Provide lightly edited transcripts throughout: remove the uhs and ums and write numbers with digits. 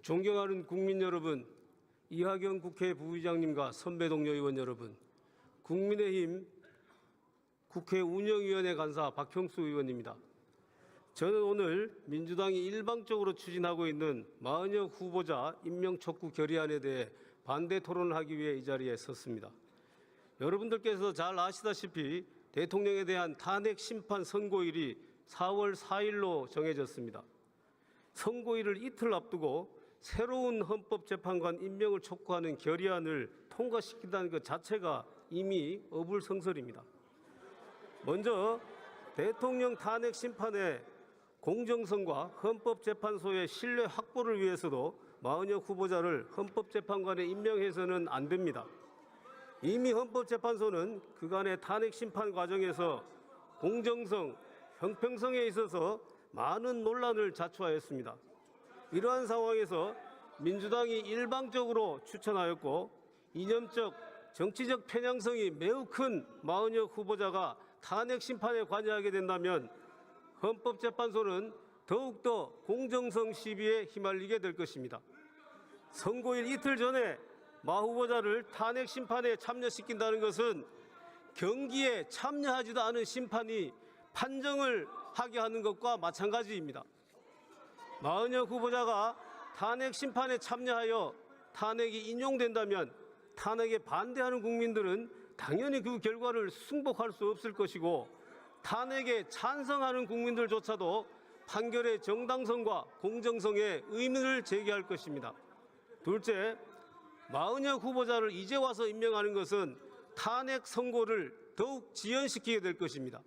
존경하는 국민 여러분, 이하경 국회 부의장님과 선배 동료 의원 여러분, 국민의힘 국회 운영위원회 간사 박형수 의원입니다. 저는 오늘 민주당이 일방적으로 추진하고 있는 마은혁 후보자 임명 촉구 결의안에 대해 반대 토론을 하기 위해 이 자리에 섰습니다. 여러분들께서 잘 아시다시피 대통령에 대한 탄핵 심판 선고일이 4월 4일로 정해졌습니다. 선고일을 이틀 앞두고 새로운 헌법재판관 임명을 촉구하는 결의안을 통과시킨다는 것 자체가 이미 어불성설입니다. 먼저 대통령 탄핵 심판의 공정성과 헌법재판소의 신뢰 확보를 위해서도 마은혁 후보자를 헌법재판관에 임명해서는 안 됩니다. 이미 헌법재판소는 그간의 탄핵 심판 과정에서 공정성, 형평성에 있어서 많은 논란을 자초하였습니다. 이러한 상황에서 민주당이 일방적으로 추천하였고 이념적, 정치적 편향성이 매우 큰 마은혁 후보자가 탄핵 심판에 관여하게 된다면 헌법재판소는 더욱더 공정성 시비에 휘말리게 될 것입니다. 선고일 이틀 전에 마 후보자를 탄핵 심판에 참여시킨다는 것은 경기에 참여하지도 않은 심판이 판정을 하게 하는 것과 마찬가지입니다. 마은혁 후보자가 탄핵 심판에 참여하여 탄핵이 인용된다면 탄핵에 반대하는 국민들은 당연히 그 결과를 승복할 수 없을 것이고 탄핵에 찬성하는 국민들조차도 판결의 정당성과 공정성에 의문을 제기할 것입니다. 둘째, 마은혁 후보자를 이제 와서 임명하는 것은 탄핵 선고를 더욱 지연시키게 될 것입니다.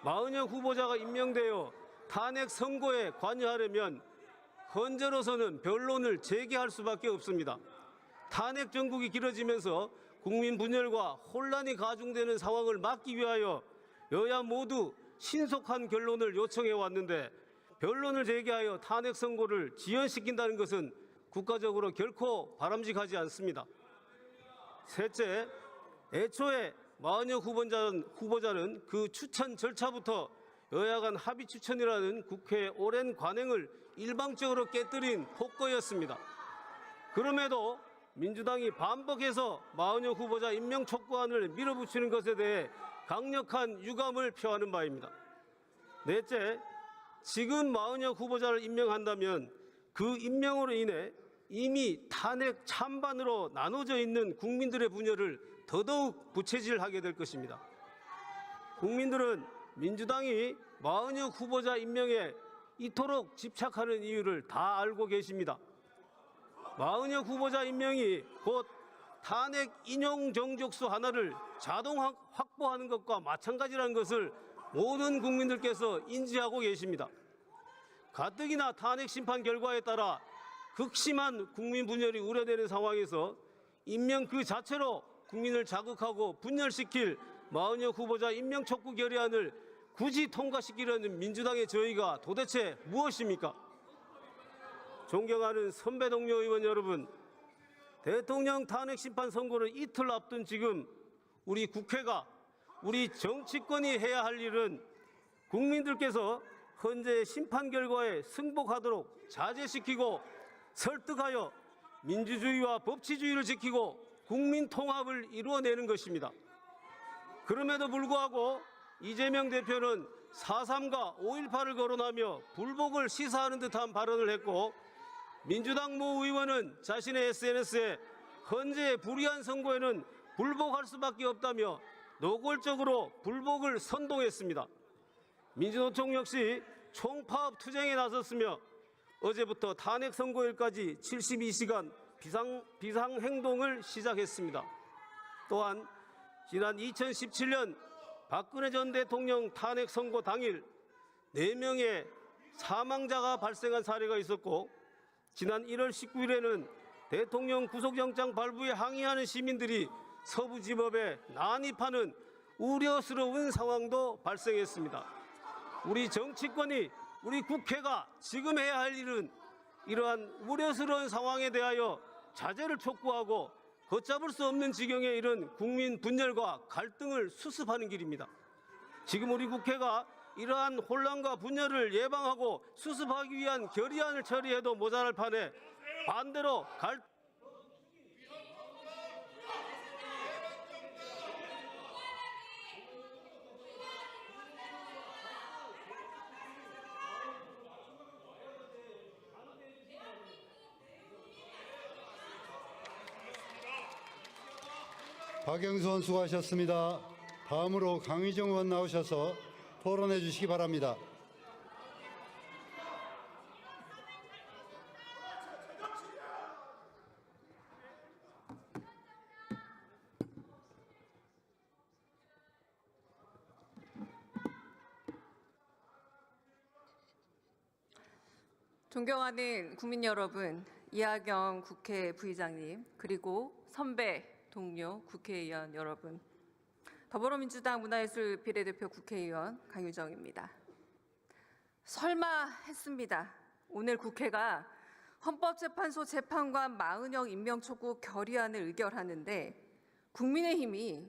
마은혁 후보자가 임명되어 탄핵 선고에 관여하려면 현재로서는 변론을 재개할 수밖에 없습니다. 탄핵 정국이 길어지면서 국민 분열과 혼란이 가중되는 상황을 막기 위하여 여야 모두 신속한 결론을 요청해 왔는데 변론을 재개하여 탄핵 선고를 지연시킨다는 것은 국가적으로 결코 바람직하지 않습니다. 셋째, 애초에 마은혁 후보자는 그 추천 절차부터 여야 간 합의 추천이라는 국회의 오랜 관행을 일방적으로 깨뜨린 폭거였습니다. 그럼에도 민주당이 반복해서 마은혁 후보자 임명 촉구안을 밀어붙이는 것에 대해 강력한 유감을 표하는 바입니다. 넷째, 지금 마은혁 후보자를 임명한다면 그 임명으로 인해 이미 탄핵 찬반으로 나눠져 있는 국민들의 분열을 더더욱 부채질하게 될 것입니다. 국민들은 민주당이 마은혁 후보자 임명에 이토록 집착하는 이유를 다 알고 계십니다. 마은혁 후보자 임명이 곧 탄핵 인용 정족수 하나를 자동 확보하는 것과 마찬가지라는 것을 모든 국민들께서 인지하고 계십니다. 가뜩이나 탄핵 심판 결과에 따라 극심한 국민 분열이 우려되는 상황에서 임명 그 자체로 국민을 자극하고 분열시킬 마은혁 후보자 임명 촉구 결의안을 굳이 통과시키려는 민주당의 저희가 도대체 무엇입니까? 존경하는 선배 동료 의원 여러분, 대통령 탄핵 심판 선고를 이틀 앞둔 지금 우리 국회가, 우리 정치권이 해야 할 일은 국민들께서 현재의 심판 결과에 승복하도록 자제시키고 설득하여 민주주의와 법치주의를 지키고 국민 통합을 이루어내는 것입니다. 그럼에도 불구하고 이재명 대표는 4.3과 5.18을 거론하며 불복을 시사하는 듯한 발언을 했고 민주당 모 의원은 자신의 SNS에 현재의 불이한 선고에는 불복할 수밖에 없다며 노골적으로 불복을 선동했습니다. 민주노총 역시 총파업 투쟁에 나섰으며 어제부터 탄핵 선고일까지 72시간 비상행동을 시작했습니다. 또한 지난 2017년 박근혜 전 대통령 탄핵 선고 당일 4명의 사망자가 발생한 사례가 있었고 지난 1월 19일에는 대통령 구속영장 발부에 항의하는 시민들이 서부지법에 난입하는 우려스러운 상황도 발생했습니다. 우리 정치권이, 우리 국회가 지금 해야 할 일은 이러한 우려스러운 상황에 대하여 자제를 촉구하고 걷잡을 수 없는 지경에 이른 국민 분열과 갈등을 수습하는 길입니다. 지금 우리 국회가 이러한 혼란과 분열을 예방하고 수습하기 위한 결의안을 처리해도 모자랄 판에 반대로 박영수 의원 수고하셨습니다. 다음으로 강의정 의원 나오셔서 토론해 주시기 바랍니다. 존경하는 국민 여러분, 이하경 국회 부의장님, 그리고 선배 동료 국회의원 여러분, 더불어민주당 문화예술 비례대표 국회의원 강유정입니다. 설마 했습니다. 오늘 국회가 헌법재판소 재판관 마은영 임명 촉구 결의안을 의결하는데 국민의힘이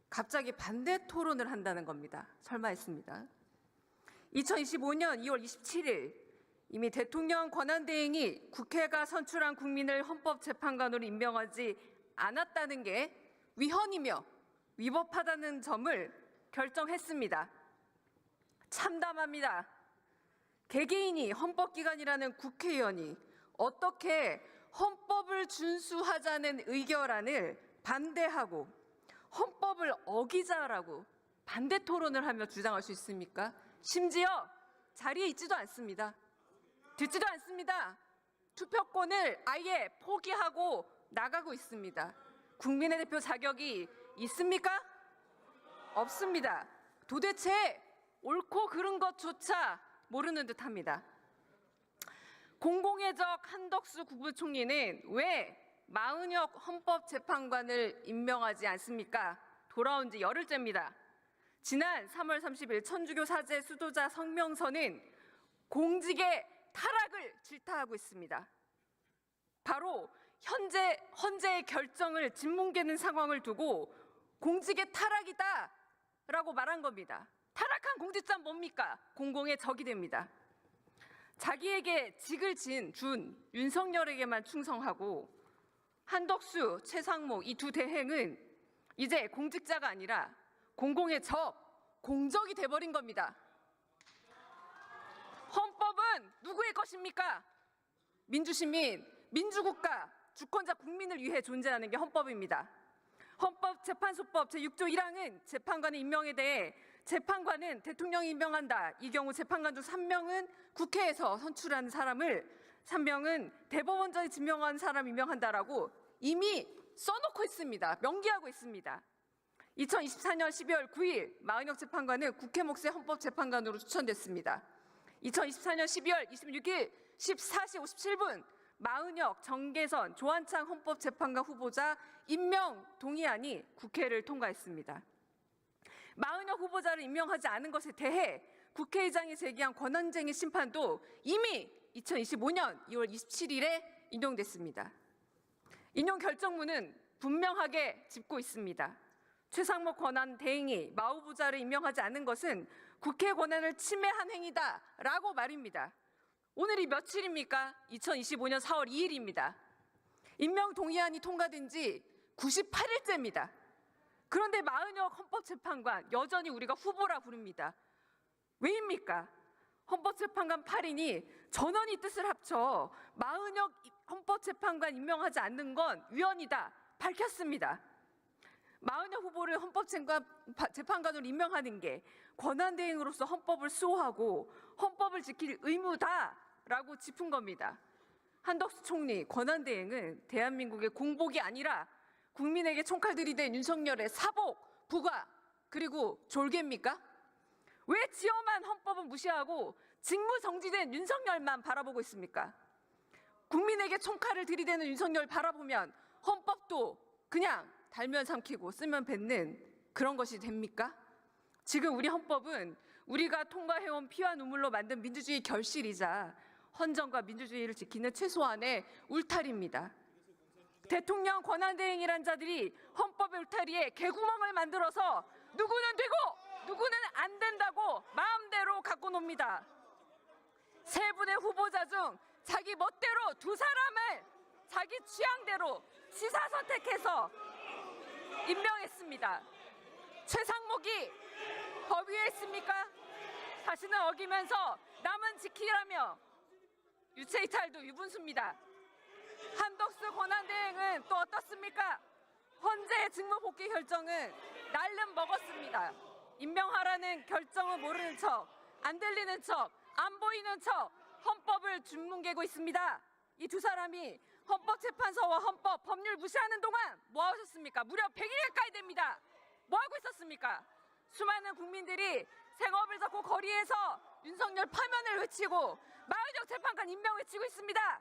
갑자기 반대 토론을 한다는 겁니다. 설마 했습니다. 2025년 2월 27일 이미 대통령 권한대행이 국회가 선출한 국민을 헌법재판관으로 임명하지 않았다는 게 위헌이며 위법하다는 점을 결정했습니다. 참담합니다. 개개인이 헌법기관이라는 국회의원이 어떻게 헌법을 준수하자는 의결안을 반대하고 헌법을 어기자라고 반대 토론을 하며 주장할 수 있습니까? 심지어 자리에 있지도 않습니다. 듣지도 않습니다. 투표권을 아예 포기하고 나가고 있습니다. 국민의 대표 자격이 있습니까? 없습니다. 도대체 옳고 그른 것조차 모르는 듯합니다. 공공의적 한덕수 국무총리는 왜 마은혁 헌법재판관을 임명하지 않습니까? 돌아온 지 열흘째입니다. 지난 3월 30일 천주교 사제 수도자 성명서는 공직의 타락을 질타하고 있습니다. 바로 헌재의 결정을 짓뭉개는 상황을 두고 공직의 타락이다라고 말한 겁니다. 타락한 공직자는 뭡니까? 공공의 적이 됩니다. 자기에게 직을 준 윤석열에게만 충성하고 한덕수, 최상목 이 두 대행은 이제 공직자가 아니라 공공의 적, 공적이 돼버린 겁니다. 헌법은 누구의 것입니까? 민주시민, 민주국가, 주권자 국민을 위해 존재하는 게 헌법입니다. 헌법재판소법 제6조 1항은 재판관의 임명에 대해 재판관은 대통령이 임명한다. 이 경우 재판관 중 3명은 국회에서 선출한 사람을 3명은 대법원장이 지명한 사람 임명한다라고 이미 써놓고 있습니다. 명기하고 있습니다. 2024년 12월 9일 마은혁 재판관은 국회 몫의 헌법재판관으로 추천됐습니다. 2024년 12월 26일 14시 57분 마은혁, 정계선, 조한창 헌법재판관 후보자 임명 동의안이 국회를 통과했습니다. 마은혁 후보자를 임명하지 않은 것에 대해 국회의장이 제기한 권한쟁의 심판도 이미 2025년 2월 27일에 인용됐습니다. 인용 결정문은 분명하게 짚고 있습니다. 최상목 권한대행이 마 후보자를 임명하지 않은 것은 국회 권한을 침해한 행위다라고 말입니다. 오늘이 며칠입니까? 2025년 4월 2일입니다. 임명 동의안이 통과된 지 98일째입니다. 그런데 마은혁 헌법재판관 여전히 우리가 후보라 부릅니다. 왜입니까? 헌법재판관 8인이 전원이 뜻을 합쳐 마은혁 헌법재판관 임명하지 않는 건 위헌이다 밝혔습니다. 마은혁 후보를 헌법재판관으로 임명하는 게 권한대행으로서 헌법을 수호하고 헌법을 지킬 의무다라고 짚은 겁니다. 한덕수 총리, 권한대행은 대한민국의 공복이 아니라 국민에게 총칼 들이댄 윤석열의 사복, 부가, 그리고 졸개입니까? 왜 지엄한 헌법은 무시하고 직무정지된 윤석열만 바라보고 있습니까? 국민에게 총칼을 들이대는 윤석열 바라보면 헌법도 그냥 달면 삼키고 쓰면 뱉는 그런 것이 됩니까? 지금 우리 헌법은 우리가 통과해온 피와 눈물로 만든 민주주의 결실이자 헌정과 민주주의를 지키는 최소한의 울타리입니다. 대통령 권한대행이란 자들이 헌법의 울타리에 개구멍을 만들어서 누구는 되고 누구는 안 된다고 마음대로 갖고 놉니다. 세 분의 후보자 중 자기 멋대로 두 사람을 자기 취향대로 지사 선택해서 임명했습니다. 최상목이 법 위에 있습니까? 자신은 어기면서 남은 지키라며 유체이탈도 유분수입니다. 한덕수 권한대행은 또 어떻습니까? 헌재의 직무복귀 결정은 날름 먹었습니다. 임명하라는 결정은 모르는 척, 안 들리는 척, 안 보이는 척 헌법을 주문개고 있습니다. 이 두 사람이 헌법재판소와 헌법, 법률 무시하는 동안 뭐 하셨습니까? 무려 100일 가까이 됩니다. 뭐 하고 있었습니까? 수많은 국민들이 생업을 잡고 거리에서 윤석열 파면을 외치고 마의적 재판관 임명 외치고 있습니다.